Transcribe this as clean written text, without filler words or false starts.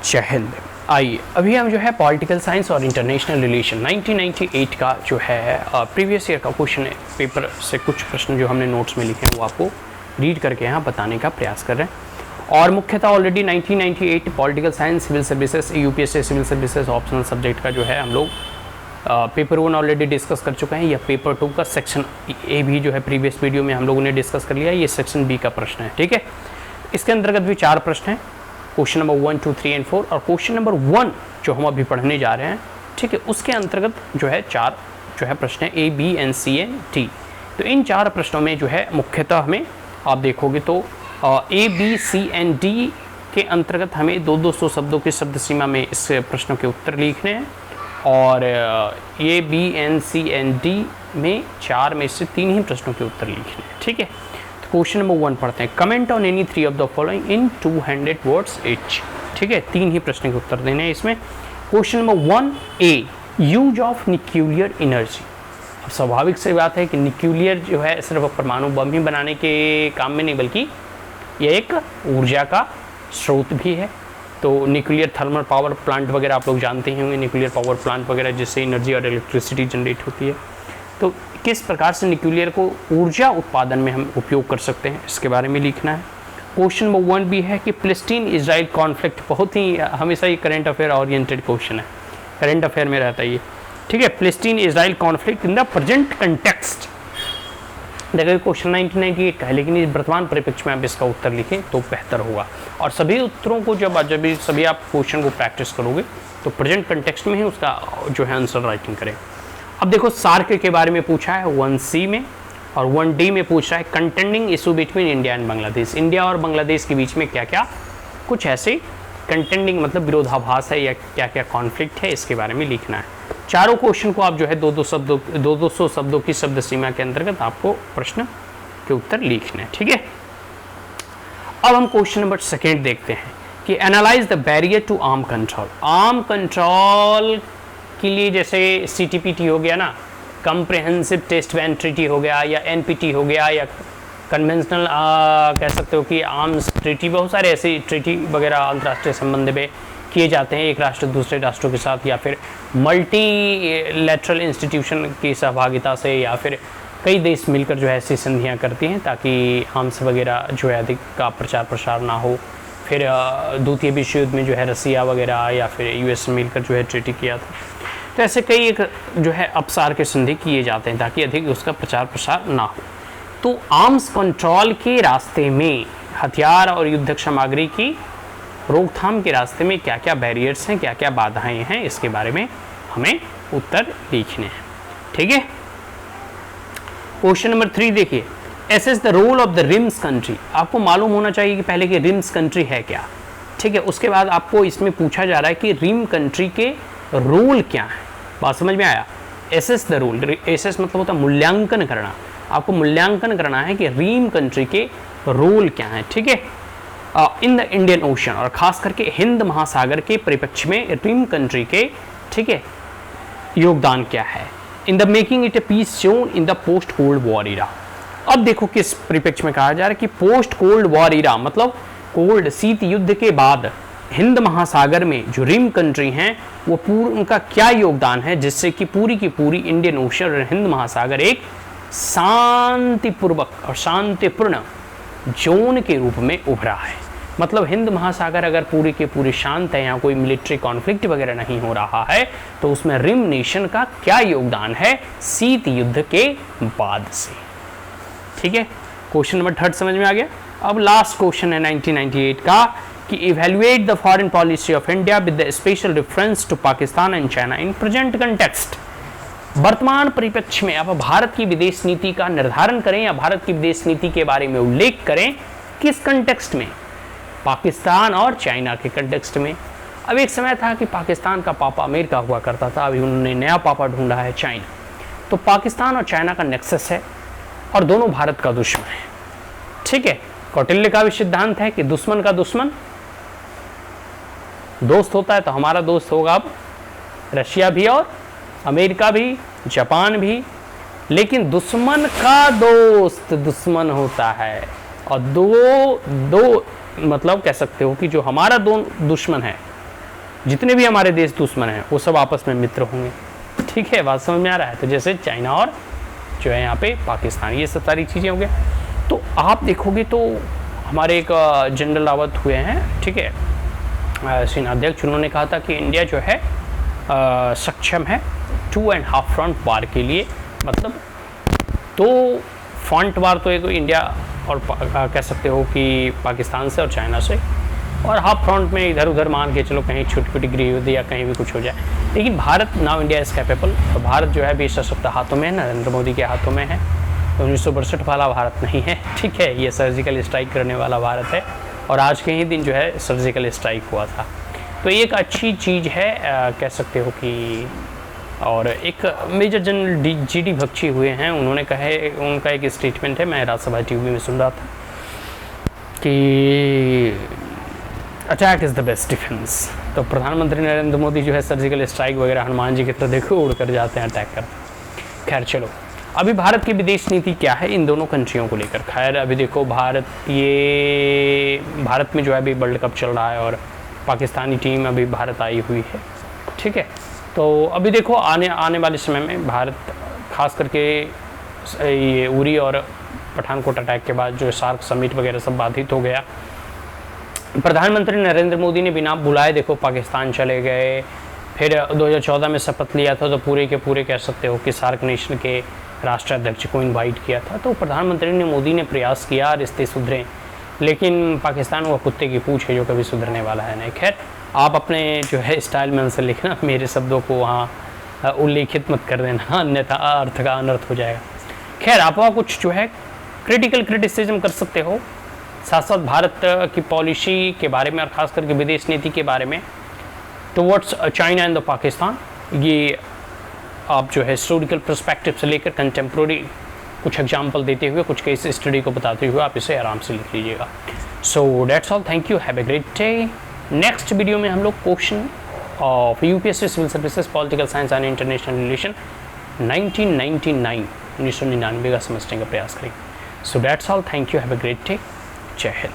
चहल। आइए अभी हम जो है पॉलिटिकल साइंस और इंटरनेशनल रिलेशन 1998 का जो है प्रीवियस ईयर का क्वेश्चन पेपर से कुछ प्रश्न जो हमने नोट्स में लिखे हैं वो आपको रीड करके यहाँ बताने का प्रयास कर रहे हैं। और मुख्यतः already 1998 political science civil services UPSC civil services optional subject का जो है हम लोग पेपर 1 ऑलरेडी डिस्कस कर चुके हैं। या पेपर 2 का सेक्शन ए भी जो है प्रीवियस वीडियो में हम लोगों ने डिस्कस कर लिया। ये सेक्शन बी का प्रश्न है, ठीक है। इसके अंतर्गत भी 4 प्रश्न हैं, क्वेश्चन नंबर 1, 2, 3 एंड 4। और क्वेश्चन नंबर 1 जो हम अभी पढ़ने जा रहे हैं, ठीक है, उसके अंतर्गत जो है 4 जो है प्रश्न है ए, बी, एन, सी, एन, टी। तो इन 4 प्रश्नों में जो है मुख्यतः हमें आप देखोगे तो ए, बी, सी, एन, डी के अंतर्गत हमें 200 शब्दों की शब्द सीमा में इस प्रश्नों के उत्तर लिखने हैं। और ए, बी, एन, सी, एन, डी में 4 में से 3 ही प्रश्नों के उत्तर लिखने हैं, ठीक है। तो क्वेश्चन नंबर 1 पढ़ते हैं। Comment on any 3 of the following in 200 words each, ठीक है। 3 ही प्रश्न के उत्तर देने हैं इसमें। Question number 1 A, use of nuclear energy. अब स्वाभाविक सी बात है कि न्यूक्लियर जो है सिर्फ परमाणु बम ही बनाने के काम में नहीं, बल्कि यह एक ऊर्जा का स्रोत भी है। तो न्यूक्लियर थर्मल पावर प्लांट वगैरह आप लोग जानते ही होंगे, न्यूक्लियर पावर प्लांट वगैरह जिससे एनर्जी और इलेक्ट्रिसिटी जनरेट होती है। तो किस प्रकार से न्यूक्लियर को ऊर्जा उत्पादन में हम उपयोग कर सकते हैं, इसके बारे में लिखना है। क्वेश्चन नंबर 1 भी है कि पैलेस्टीन इजराइल कॉन्फ्लिक्ट, बहुत ही हमेशा ये करंट अफेयर ओरिएंटेड क्वेश्चन है, करंट अफेयर में रहता है ये, ठीक है। Palestine Israel conflict in the present context. देखिए क्वेश्चन 1998 का है, लेकिन इस वर्तमान परिप्रेक्ष्य में आप इसका उत्तर लिखें तो बेहतर होगा। और सभी उत्तरों को जब सभी आप क्वेश्चन को प्रैक्टिस करोगे तो प्रेजेंट कंटेक्स्ट में ही उसका जो है आंसर राइटिंग करें। अब देखो सार्क के बारे में पूछा है 1C में, और 1D में पूछ रहा है contending issue between India and Bangladesh. India और बांग्लादेश के बीच में क्या क्या कुछ ऐसे कंटेंडिंग मतलब विरोधाभास है या क्या क्या कॉन्फ्लिक्ट है, इसके बारे में लिखना है। चारों क्वेश्चन को आप जो है 200 शब्दों की शब्द सीमा के अंतर्गत आपको प्रश्न के उत्तर लिखने हैं, ठीक है। अब हम क्वेश्चन नंबर 2 देखते हैं कि analyse the barrier to arm control. Arm control के लिए जैसे CTPT हो गया ना, कम्प्रिहेंसिव टेस्ट बैन ट्रीटी हो गया, या NPT हो गया, या कन्वेंशनल कह सकते हो कि आर्म्स ट्रीटी, बहुत सारे ऐसे ट्रीटी वगैरह अंतर्राष्ट्रीय संबंध में किए जाते हैं एक राष्ट्र दूसरे राष्ट्रों के साथ, या फिर मल्टीलैटरल इंस्टीट्यूशन की सहभागिता से, या फिर कई देश मिलकर जो है ऐसी संधियाँ करती हैं ताकि आर्म्स वगैरह जो है अधिक का प्रचार प्रसार ना हो। फिर द्वितीय विश्व युद्ध में जो है रसिया वगैरह या फिर US मिलकर जो है ट्रीटी किया था। तो ऐसे कई एक जो है अपसार के संधि किए जाते हैं ताकि अधिक उसका प्रचार प्रसार ना हो। तो आर्म्स कंट्रोल के रास्ते में, हथियार और युद्धक सामग्री की रोकथाम के रास्ते में क्या क्या बैरियर्स हैं, क्या क्या बाधाएं हैं, इसके बारे में हमें उत्तर लिखने हैं, ठीक है। क्वेश्चन नंबर 3 देखिए, assess the role of the rims country. आपको मालूम होना चाहिए कि पहले कि रिम्स कंट्री है क्या, ठीक है। उसके बाद आपको इसमें पूछा जा रहा है कि रिम कंट्री के रोल क्या है। बात समझ में आया? एसेस द रोल, एसेस मतलब होता है मूल्यांकन करना। आपको मूल्यांकन करना है कि रिम कंट्री के रोल क्या है, ठीक है, इन द इंडियन ओशन, और खास करके हिंद महासागर के परिप्रेक्ष्य में रिम कंट्री के, ठीक है, योगदान क्या है। In the making it a peace zone in the post cold war era. अब देखो किस परिप्रेक्ष्य में कहा जा रहा है कि पोस्ट कोल्ड वॉर इरा मतलब कोल्ड शीत युद्ध के बाद हिंद महासागर में जो रिम कंट्री हैं वो उनका क्या योगदान है, जिससे कि पूरी की पूरी इंडियन ओशन और हिंद महासागर एक शांतिपूर्वक और शांतिपूर्ण जोन के रूप में उभरा है। मतलब हिंद महासागर अगर पूरी के पूरी शांत है, यहाँ कोई मिलिट्री कॉन्फ्लिक्ट वगैरह नहीं हो रहा है, तो उसमें रिम नेशन का क्या योगदान है शीत युद्ध के बाद से, ठीक है। क्वेश्चन नंबर 3 समझ में आ गया। अब लास्ट क्वेश्चन है 1998 का कि evaluate the foreign policy of India with the special reference to Pakistan and China in present context. वर्तमान परिप्रेक्ष्य में आप भारत की विदेश नीति का निर्धारण करें या भारत की विदेश नीति के बारे में उल्लेख करें, किस कंटेक्स्ट में? पाकिस्तान और चाइना के कंटेक्स्ट में। अब एक समय था कि पाकिस्तान का पापा अमेरिका हुआ करता था, अभी उन्होंने नया पापा ढूंढा है चाइना। तो पाकिस्तान और चाइना का नेक्सस है और दोनों भारत का दुश्मन है, ठीक है। कौटिल्य का भी सिद्धांत है कि दुश्मन का दुश्मन दोस्त होता है, तो हमारा दोस्त होगा अब रशिया भी और अमेरिका भी, जापान भी। लेकिन दुश्मन का दोस्त दुश्मन होता है, और दो मतलब कह सकते हो कि जो हमारा दो दुश्मन है जितने भी हमारे देश दुश्मन हैं वो सब आपस में मित्र होंगे। ठीक है, बात समझ में आ रहा है। तो जैसे चाइना और जो है यहाँ पे पाकिस्तान, ये सब सारी चीज़ें हो गया। तो आप देखोगे तो हमारे एक जनरल रावत हुए हैं, ठीक है, सेनाध्यक्ष, उन्होंने कहा था कि इंडिया जो है सक्षम है 2.5 फ्रंट वार के लिए। मतलब 2 फ्रंट वार तो एक इंडिया और कह सकते हो कि पाकिस्तान से और चाइना से, और हाफ फ्रंट में इधर उधर मान के चलो कहीं छोटी छोटी गृहयुद्ध या कहीं भी कुछ हो जाए। लेकिन Bharat, now India is capable. और भारत जो है भी सशक्त हाथों में है, नरेंद्र मोदी के हाथों में है। 1962 वाला भारत नहीं है, ठीक है, ये सर्जिकल स्ट्राइक करने वाला भारत है। और आज के ही दिन जो है सर्जिकल स्ट्राइक हुआ था। तो एक अच्छी चीज़ है, कह सकते हो कि। और एक major general G D Bakshi हुए हैं, उन्होंने कहे, उनका एक स्टेटमेंट है, मैं राज्यसभा टीवी में सुन रहा था कि attack is the best defence. तो प्रधानमंत्री नरेंद्र मोदी जो है सर्जिकल स्ट्राइक वगैरह हनुमान जी की तरह देखो उड़ कर जाते हैं, अटैक करते। खैर चलो, अभी भारत की विदेश नीति क्या है इन दोनों कंट्रियों को लेकर। खैर अभी देखो भारत में जो है अभी वर्ल्ड कप चल रहा है और पाकिस्तानी टीम अभी भारत आई हुई है, ठीक है। तो अभी देखो आने वाले समय में भारत, खास करके ये उरी और पठानकोट अटैक के बाद जो सार्क समिट वगैरह सब बाधित हो गया। प्रधानमंत्री नरेंद्र मोदी ने बिना बुलाए देखो पाकिस्तान चले गए। फिर 2014 में शपथ लिया था तो पूरे के पूरे कह सकते हो कि सार्क नेशन के राष्ट्राध्यक्ष को इनवाइट किया था। तो प्रधानमंत्री मोदी ने प्रयास किया रिश्ते सुधरें, लेकिन पाकिस्तान वो कुत्ते की पूंछ है जो कभी सुधरने वाला है नहीं। खैर आप अपने जो है स्टाइल में आंसर लिखना, मेरे शब्दों को वहाँ उल्लेखित मत कर देना, अन्यथा अर्थ का अनर्थ हो जाएगा। खैर आप वहाँ कुछ जो है क्रिटिकल क्रिटिसिज्म कर सकते हो, साथ साथ भारत की पॉलिसी के बारे में और ख़ास करके विदेश नीति के बारे में towards China and the Pakistan. ये आप जो है हिस्टोरिकल पर्सपेक्टिव से लेकर कंटेम्प्रोरी कुछ एग्जाम्पल देते हुए, कुछ केस स्टडी को बताते हुए आप इसे आराम से लिख लीजिएगा। So that's all, thank you, have a great day. Next video में हम लोग question of UPSC civil services political science and international relation 1999 का समझने का प्रयास करेंगे। So that's all, thank you, have a great day, जय हिंद।